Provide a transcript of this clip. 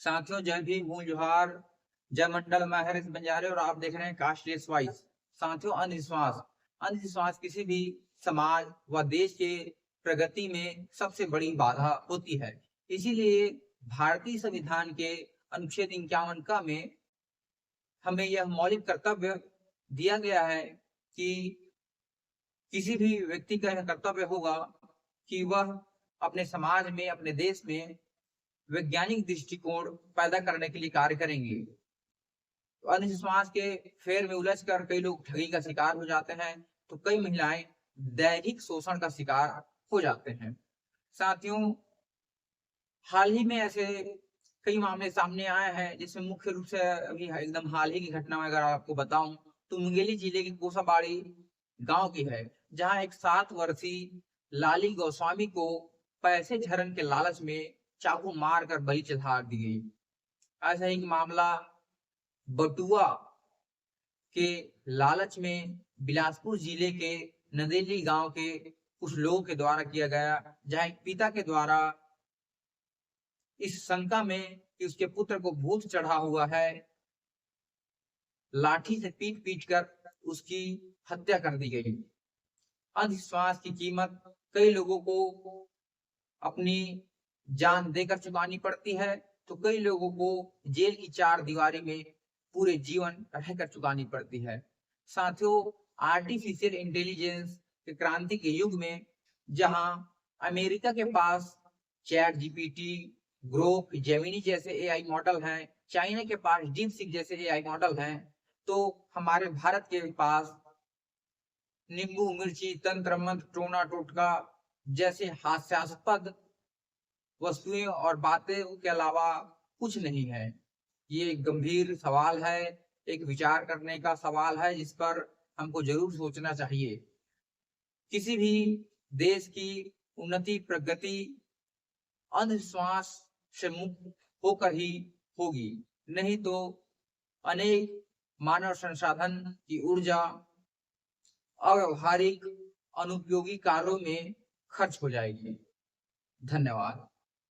साथियों, जय भीम, मूल जोहार, जय मंडल, मैं हरीश बंजारे और आप देख रहे हैं कास्टलेस वॉइस। साथियों, अंधविश्वास अंधविश्वास किसी भी समाज व देश के प्रगति में सबसे बड़ी बाधा होती है। इसीलिए भारतीय संविधान के अनुच्छेद 51 का में हमें यह मौलिक कर्तव्य दिया गया है कि किसी भी व्यक्ति का यह कर्तव्य होगा कि वह अपने समाज में, अपने देश में वैज्ञानिक दृष्टिकोण पैदा करने के लिए कार्य करेंगे। तो अंधविश्वास के फेर में उलझकर कई लोग ठगी का शिकार हो जाते हैं, तो कई महिलाएं दैहिक शोषण का शिकार हो जाते हैं। साथियों, हाल ही में ऐसे कई मामले सामने आए हैं, जिसमें मुख्य रूप से अभी एकदम हाल ही की घटना में अगर आपको बताऊं तो मुंगेली जिले की कोसाबाड़ी गांव की है, जहां एक 7 वर्षीय लाली गोस्वामी को पैसे झरन के लालच में चाकू मारकर बलि चढ़ा दी गई। ऐसा ही एक मामला बटुआ के लालच में बिलासपुर जिले के नदेली गांव के कुछ लोगों के द्वारा किया गया, जहां एक पिता के द्वारा इस शंका में कि उसके पुत्र को भूत चढ़ा हुआ है, लाठी से पीट पीट कर उसकी हत्या कर दी गई। अंधविश्वास की कीमत कई लोगों को अपनी जान देकर चुकानी पड़ती है, तो कई लोगों को जेल की 4 दीवारी में पूरे जीवन रहकर चुकानी पड़ती है। साथियों, आर्टिफिशियल इंटेलिजेंस के क्रांति के युग में जहां अमेरिका के पास चैट जीपीटी, ग्रोक, जेमिनी जैसे एआई मॉडल हैं, चाइना के पास डीपसीक जैसे एआई मॉडल हैं, तो हमारे भारत के पास नींबू मिर्ची, तंत्र मंत्र, टोना टोटका जैसे हास्यास्पद वस्तुएं और बातें के अलावा कुछ नहीं है। ये एक गंभीर सवाल है, एक विचार करने का सवाल है, जिस पर हमको जरूर सोचना चाहिए। किसी भी देश की उन्नति, प्रगति अंधविश्वास से मुक्त होकर ही होगी, नहीं तो अनेक मानव संसाधन की ऊर्जा अव्यवहारिक अनुपयोगी कार्यों में खर्च हो जाएगी। धन्यवाद।